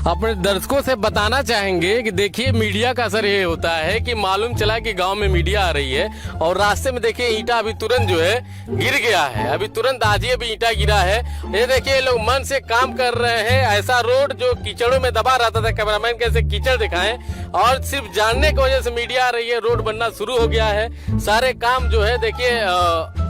अपने दर्शकों से बताना चाहेंगे कि देखिए मीडिया का असर ये होता है कि मालूम चला कि गांव में मीडिया आ रही है और रास्ते में देखिए ईंटा अभी तुरंत जो है गिर गया है। अभी तुरंत आज ही अभी ईंटा गिरा है। ये देखिए लोग मन से काम कर रहे हैं। ऐसा रोड जो कीचड़ों में दबा रहता था, कैमरामैन कैसे कीचड़ दिखाएं, और सिर्फ जानने की वजह से मीडिया आ रही है, रोड बनना शुरू हो गया है। सारे काम जो है देखिए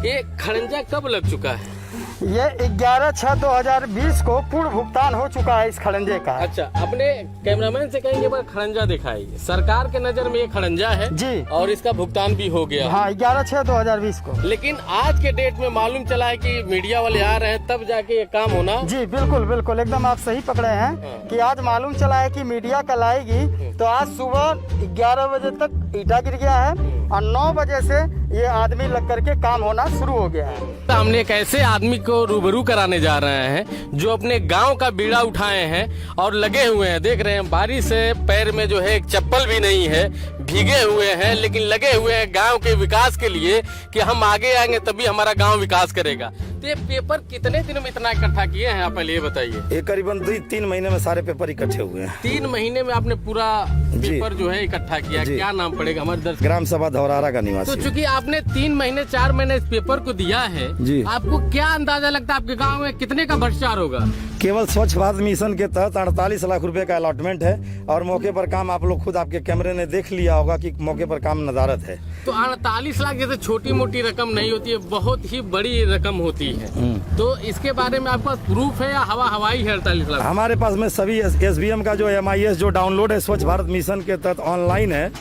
ये खड़ंजा कब लग चुका है? ये 11/6/2020 को पूर्ण भुगतान हो चुका है इस खड़ंजे का। अच्छा, अपने कैमरामैन से कहेंगे बार खड़ंजा दिखाइए। सरकार के नजर में ये खड़ंजा है जी, और इसका भुगतान भी हो गया। हाँ, 11/6/2020 को। लेकिन आज के डेट में मालूम चला है कि मीडिया वाले आ रहे हैं तब जाके ये काम होना। जी बिल्कुल बिल्कुल, एकदम आप सही पकड़े हैं कि आज मालूम चला है कि मीडिया कल आएगी। तो आज सुबह 11 बजे तक ईंटा गिर गया है और 9 बजे से ये आदमी लग करके काम होना शुरू हो गया है। हमने एक ऐसे आदमी को रूबरू कराने जा रहे हैं जो अपने गांव का बीड़ा उठाए हैं और लगे हुए हैं। देख रहे हैं बारिश से पैर में जो है एक चप्पल भी नहीं है, भीगे हुए हैं, लेकिन लगे हुए हैं गांव के विकास के लिए कि हम आगे आएंगे तभी हमारा गांव विकास करेगा। तो ये पेपर कितने दिनों में इतना इकट्ठा किए हैं आप पहले ये बताइए। ये करीबन 3 महीने में सारे पेपर इकट्ठे हुए हैं। 3 महीने में आपने पूरा पेपर जो है इकट्ठा किया। क्या नाम पड़ेगा हमारे दर्शक? ग्राम सभा धौरारा का निवासी। तो चूंकि आपने 3 महीने 4 महीने इस पेपर को दिया है जी, आपको क्या अंदाजा लगता है आपके गांव में कितने का भ्रष्टाचार होगा? केवल स्वच्छ भारत मिशन के तहत 48 लाख रुपए का अलॉटमेंट है और मौके पर काम आप लोग खुद आपके कैमरे ने देख लिया होगा कि मौके पर काम नजारत है। तो 48 लाख जैसे छोटी मोटी रकम नहीं होती है, बहुत ही बड़ी रकम होती है। तो इसके बारे में आपके पास प्रूफ है या हवाई है 48 लाख? हमारे पास में सभी SBM का जो MIS जो डाउनलोड है स्वच्छ भारत मिशन के तहत ऑनलाइन है।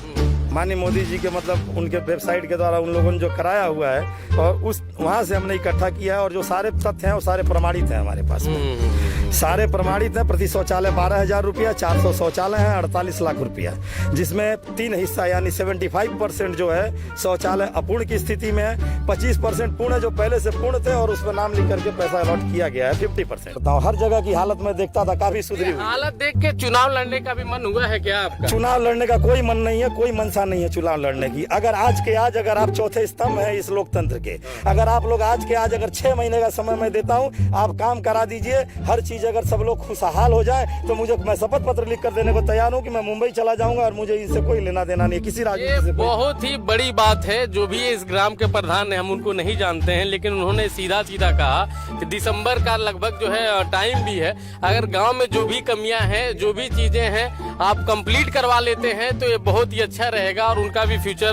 माननीय मोदी जी के मतलब उनके वेबसाइट के द्वारा उन लोगों ने जो कराया हुआ है और उस वहाँ से हमने इकट्ठा किया है और जो सारे तथ्य हैं वो सारे प्रमाणित हैं हमारे पास में। सारे प्रमाणित हैं। प्रति शौचालय 12,000 रुपया, 400 शौचालय है, 48 लाख रुपया, जिसमें 3 हिस्सा यानी 75% जो है शौचालय अपूर्ण की स्थिति में है, 25% पूर्ण है जो पहले से पूर्ण थे और उस पर नाम लिख करके पैसा अलॉट किया गया है 50%। तो हर जगह की हालत में देखता था काफी सुधरी हुई। हालत देख के चुनाव लड़ने का भी मन हुआ है क्या आपका? चुनाव लड़ने का कोई मन नहीं है, कोई मनसा नहीं है चुनाव लड़ने की। अगर आज के आज अगर आप चौथे स्तंभ है इस लोकतंत्र के, अगर आप लोग आज के आज अगर 6 महीने का समय मैं देता हूँ, आप काम करा दीजिए। हर चीज अगर सब लोग खुशहाल हो जाए तो मैं शपथ पत्र लिख कर देने को तैयार हूँ कि मैं मुंबई चला जाऊंगा और मुझे इससे कोई लेना देना नहीं किसी राजनीति से। बहुत ही बड़ी बात है। जो भी इस ग्राम के प्रधान है हम उनको नहीं जानते हैं, लेकिन उन्होंने सीधा सीधा कहा कि दिसंबर का लगभग जो है टाइम भी है। अगर गाँव में जो भी कमियां हैं, जो भी चीजें हैं आप कंप्लीट करवा लेते हैं तो ये बहुत ही अच्छा रहेगा और उनका भी फ्यूचर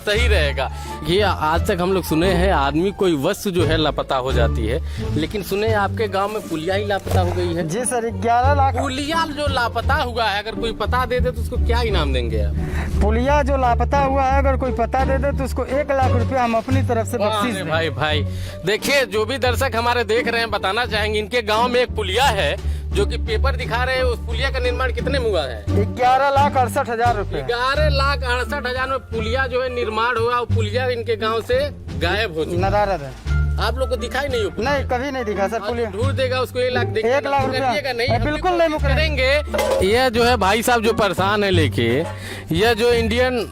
सही रहेगा। ये आज तक हम लोग सुने हैं आदमी कोई वस्तु जो है लापता हो जाती है, लेकिन सुने आपके गांव में पुलिया ही लापता हो गई है। जी सर, 11 लाख पुलिया जो लापता हुआ है, अगर कोई पता दे दे तो उसको क्या इनाम देंगे आप? पुलिया जो लापता हुआ है अगर कोई पता दे दे तो उसको 1 लाख रुपया हम अपनी तरफ से बख्शीश देंगे। भाई देखिए, जो भी दर्शक हमारे देख रहे हैं बताना चाहेंगे, इनके गाँव में एक पुलिया है जो कि पेपर दिखा रहे हैं। उस पुलिया का निर्माण कितने में हुआ है? 11,68,000 रुपए। 11,68,000 में पुलिया जो है निर्माण हुआ। पुलिया इनके गांव से गायब हो चुका है। आप लोग को दिखाई नहीं हो? नहीं, कभी नहीं दिखा सर। पुलिया ढूंढ देगा उसको 1 लाख देगा। 1 लाख रुपया नहीं, बिल्कुल नहीं करेंगे। यह जो है भाई साहब जो परेशान है लेके, यह जो इंडियन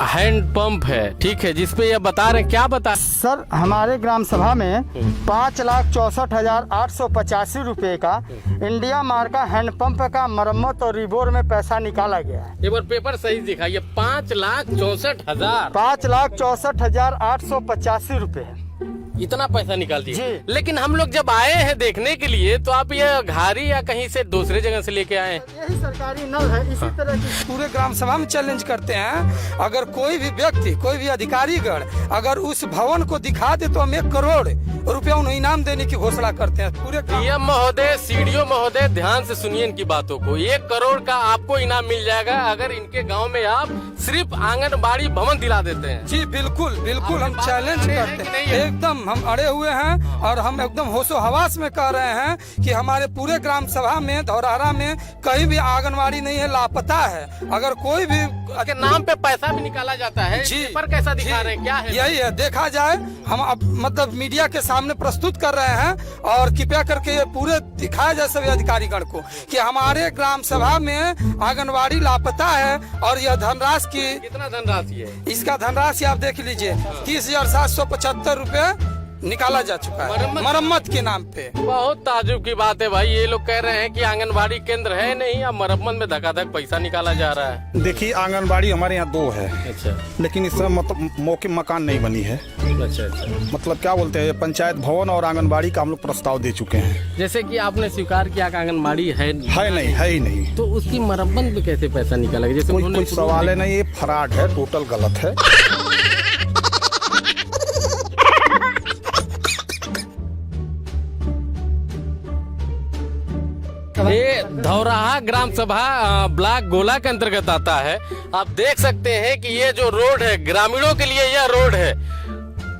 हैंड पंप है, ठीक है, जिसपे यह बता रहे क्या बता सर, हमारे ग्राम सभा में 5,64,885 रुपए का इंडिया मार्का हैंडपंप का मरम्मत और रिबोर में पैसा निकाला गया है। एक बार पेपर सही दिखाइए। 5,64,000 5,64,885 रुपए इतना पैसा निकाल दिए। लेकिन हम लोग जब आए हैं देखने के लिए तो आप ये घारी या कहीं से दूसरे जगह से लेके आए हैं? यही सरकारी नल है। इसी तरह की पूरे ग्राम सभा में चैलेंज करते हैं, अगर कोई भी व्यक्ति, कोई भी अधिकारीगण अगर उस भवन को दिखा दे तो हम 1 करोड़ रुपया उन्हें इनाम देने की घोषणा करते हैं। पूरे DM महोदय, CDO महोदय, ध्यान से सुनिए इनकी बातों को। 1 करोड़ का आपको इनाम मिल जाएगा अगर इनके गाँव में आप सिर्फ आंगनबाड़ी भवन दिला देते हैं। जी बिल्कुल बिल्कुल, हम चैलेंज करते हैं, एकदम हम अड़े हुए हैं और हम एकदम होशो हवास में कह रहे हैं कि हमारे पूरे ग्राम सभा में धौरारा में कहीं भी आंगनबाड़ी नहीं है, लापता है। अगर कोई भी के नाम पे पैसा भी निकाला जाता है। जी, पर कैसा दिखा रहे हैं, क्या है? यही है, देखा जाए हम अब मतलब मीडिया के सामने प्रस्तुत कर रहे हैं और कृपया करके ये पूरे दिखाया जाए सभी अधिकारीगण को कि हमारे ग्राम सभा में आंगनबाड़ी लापता है और यह धनराशि की कितना धनराशि है? इसका धनराशि आप देख लीजिए 30,775 रुपए निकाला जा चुका है मरम्मत के नाम पे। बहुत ताजुब की बात है भाई, ये लोग कह रहे हैं कि आंगनबाड़ी केंद्र है नहीं, अब मरम्मत में धकाधक पैसा निकाला जा रहा है। देखिए आंगनबाड़ी हमारे यहाँ 2 है, अच्छा लेकिन इस समय मतलब मौके मकान नहीं बनी है। अच्छा अच्छा। मतलब क्या बोलते हैं, पंचायत भवन और आंगनबाड़ी का हम लोग प्रस्ताव दे चुके हैं। जैसे कि आपने स्वीकार किया कि आंगनबाड़ी है है ही नहीं, तो उसकी मरम्मत में कैसे पैसा निकाला? जैसे कोई सवाल है नहीं, ये फ्रॉड है, टोटल गलत है। ये धौराहा ग्राम सभा ब्लॉक गोला के अंतर्गत आता है। आप देख सकते हैं कि ये जो रोड है ग्रामीणों के लिए यह रोड है,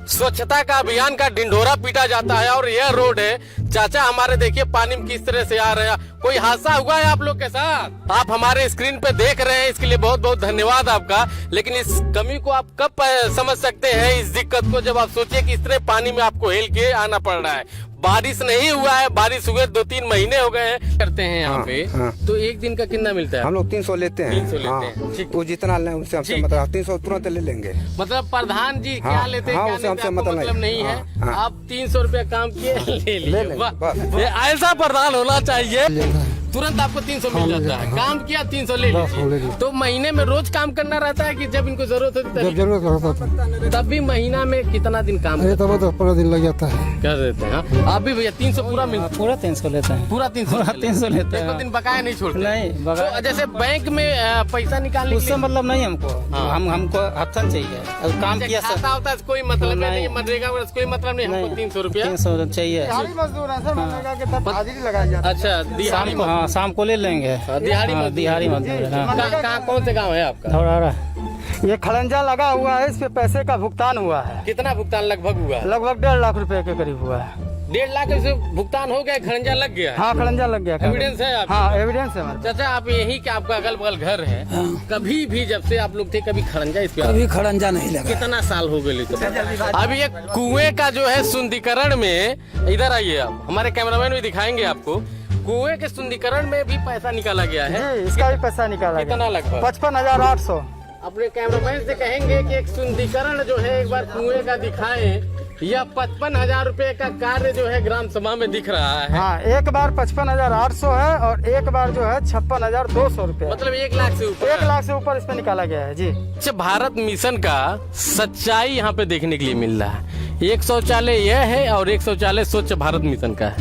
स्वच्छता का अभियान का ढिंढोरा पीटा जाता है और यह रोड है। चाचा हमारे देखिए पानी में किस तरह से आ रहे हैं, कोई हादसा हुआ है आप लोग के साथ? आप हमारे स्क्रीन पे देख रहे हैं, इसके लिए बहुत बहुत धन्यवाद आपका। लेकिन इस कमी को आप कब समझ सकते हैं, इस दिक्कत को, जब आप सोचिए कि इस तरह पानी में आपको हिल के आना पड़ रहा है। बारिश नहीं हुआ है, बारिश हुए 2-3 महीने हो गए हैं। करते हैं यहाँ पे तो एक दिन का कितना मिलता है? हम लोग 300 लेते हैं। 300 लेते हैं, ठीक। वो जितना लें उससे हमसे मतलब 300 तुरंत ले लेंगे। मतलब प्रधान जी क्या हाँ, लेते हैं हाँ, क्या उससे लेते हैं, हमसे आपको मतलब नहीं है। हाँ। आप 300 रुपया काम किए ले लिए। वाह, बस। ये ऐसा प्रधान होना चाहिए, तुरंत आपको 300 मिल जाता है। काम किया 300 ले लीजिए। तो महीने में रोज काम करना रहता है कि जब इनको जरूरत होती है? जरूरत होता है तब भी महीना में कितना दिन काम तब तो 15 दिन लग जाता है। कर देते हैं? हाँ? आप भी भैया 300 पूरा मिलता है? पूरा 300 लेते हैं। पूरा 300 लेते हैं। एक दिन बकाया नहीं छोड़ते? नहीं, बकाया तो जैसे बैंक में पैसा निकालने उससे मतलब नहीं हमको। हाँ। हमको हफ्ता चाहिए और काम किया सब खाता होता है कोई मतलब नहीं, नहीं। मनरेगा वगैरह से कोई मतलब नहीं, हमको 300 रुपया 300 चाहिए। दिहाड़ी मजदूर है सर, मनरेगा के तहत हाजिरी लगाई जाती है। अच्छा दिहाड़ी शाम को, हाँ शाम को ले लेंगे। दिहाड़ी हाँ, मजदूर। दिहाड़ी मजदूर है, हाँ। कहाँ कौन से गाँव है आपका? धौरारा। ये खड़ंजा लगा हुआ है, इस पे पैसे का भुगतान हुआ है, कितना भुगतान लगभग हुआ है? लगभग 1.5 लाख रुपए के करीब हुआ है। 1.5 लाख से भुगतान हो गया, खरंजा लग गया? हाँ खड़ंजा लग गया। एविडेंस है आपके हाँ पास? एविडेंस है हमारे पास। चाचा आप यही कि आपका अगल बगल घर है, कभी भी जब से आप लोग थे कभी खरंजा इस पे अभी खड़ंजा नहीं लगा। कितना साल हो गए? अभी ये कुएं का जो है सुंदरीकरण में, इधर आइए आप, हमारे कैमरामैन भी दिखाएंगे आपको, कुएं के सुंदरीकरण में भी पैसा निकाला गया है। जी इसका भी पैसा निकाला कितना गया, लगभग? 55,800। अपने कैमरामैन से कहेंगे कि एक सुंदरीकरण जो है एक बार कुएं का दिखाएं। यह 55,000 रुपए का कार्य जो है ग्राम सभा में दिख रहा है। हाँ एक बार 55,800 है और एक बार जो है 56,200 रुपए। मतलब 1 लाख से ऊपर। 1 लाख से ऊपर इस पे निकाला गया है जी। स्वच्छ भारत मिशन का सच्चाई यहाँ पे देखने के लिए मिल रहा है। एक शौचालय यह है और एक शौचालय स्वच्छ भारत मिशन का है।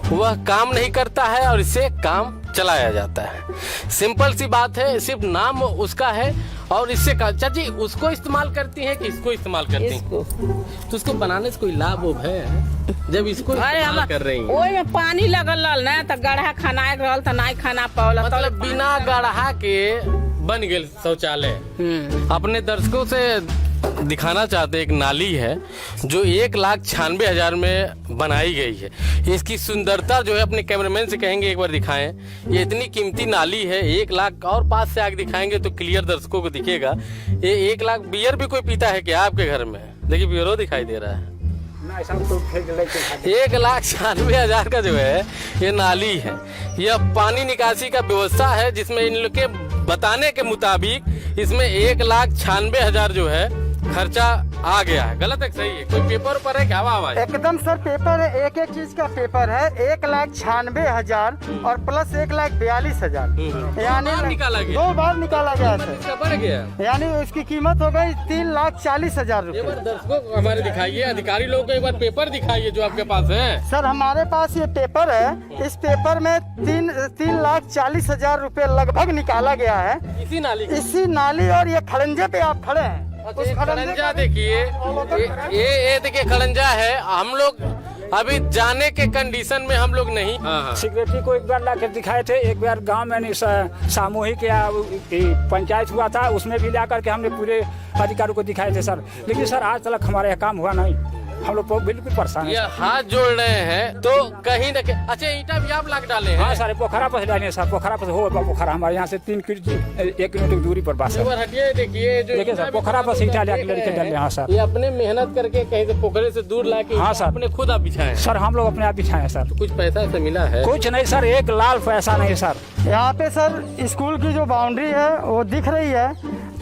वह काम नहीं करता है और इससे काम चलाया जाता है। सिंपल सी बात है, सिर्फ नाम उसका है और इससे चाची उसको इस्तेमाल करती हैं कि इसको इस्तेमाल करती हैं? तो उसको बनाने से कोई लाभ है जब इसको इस्तेमाल कर रही हैं? ओए में पानी लगल रहल ना तो गड्ढा खनाए रहल तो नहीं खाना पावल। मतलब बिना गड्ढा के बन गए शौचालय। अपने दर्शकों से दिखाना चाहते एक नाली है जो 1,96,000 में बनाई गई है। इसकी सुंदरता जो है अपने कैमरामैन से कहेंगे एक बार दिखाएं। ये इतनी कीमती नाली है, 1 लाख, और पास से आगे दिखाएंगे तो क्लियर दर्शकों को दिखेगा। ये 1 लाख बियर भी कोई पीता है क्या आपके घर में? देखिए बियरो दिखाई दे रहा है। 1,96,000 का जो है ये नाली है। यह पानी निकासी का व्यवस्था है जिसमें इन लोग के बताने के मुताबिक इसमें 1,96,000 जो है खर्चा आ गया है। गलत है सही है? कोई पेपर पर है क्या? आवाज एकदम सर पेपर है, एक एक चीज का पेपर है। 1,96,000 और प्लस 1,42,000 यानी निकाला गया, 2 बार निकाला गया सर। बढ़ गया, यानी उसकी कीमत हो गई 3,40,000 एक बार रुपए। दर्शकों को हमारे दिखाइए, अधिकारी लोगों को एक बार पेपर दिखाइए जो आपके पास है। सर हमारे पास ये पेपर है, इस पेपर में 3,40,000 रुपए लगभग निकाला गया है इसी नाली की? इसी नाली। और ये खड़ंजे पे आप खड़े हैं, अच्छा, ये खड़ंजा देखिए, ये देखिए खड़ंजा है। हम लोग अभी जाने के कंडीशन में हम लोग नहीं। सिक्योरिटी को एक बार ला कर दिखाए थे, एक बार गांव में सामूहिक या पंचायत हुआ था, उसमें भी ला करके हमने पूरे अधिकारियों को दिखाए थे सर। लेकिन सर आज तक हमारे यहाँ काम हुआ नहीं, हम लोग बिल्कुल परेशान हैं। ये हाथ जोड़ रहे हैं तो कहीं न कहीं। अच्छा ईटा भी आप लाग डाले हैं? हाँ सर पोखरा पर डाले सर, पोखरा पर हो पोखरा हमारे यहाँ से 1 किलोमीटर की दूरी पर बात एक बार हटिए, देखिए जो देखिए सर पोखरा पर ईटा लड़के डाले। हाँ सर ये अपने मेहनत करके कहीं से पोखरे से दूर ला के हाँ सर अपने खुद आप बिछाए सर, हम लोग अपने आप बिछाए हैं सर। कुछ पैसा से मिला है? कुछ नहीं सर, 1 लाख पैसा नहीं सर। यहाँ पे सर स्कूल की जो बाउंड्री है वो दिख रही है,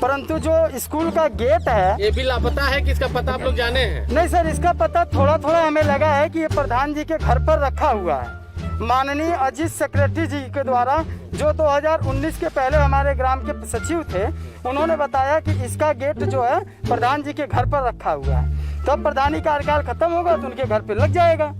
परंतु जो स्कूल का गेट है, ये भी लापता है, किसका पता आप लोग जाने हैं? नहीं सर, इसका पता थोड़ा थोड़ा हमें लगा है कि ये प्रधान जी के घर पर रखा हुआ है। माननीय अजीत सेक्रेटरी जी के द्वारा, जो 2019 के पहले हमारे ग्राम के सचिव थे, उन्होंने बताया कि इसका गेट जो है प्रधान जी के घर पर रखा हुआ है। तब प्रधानी कार्यकाल खत्म होगा तो उनके घर पे लग जाएगा।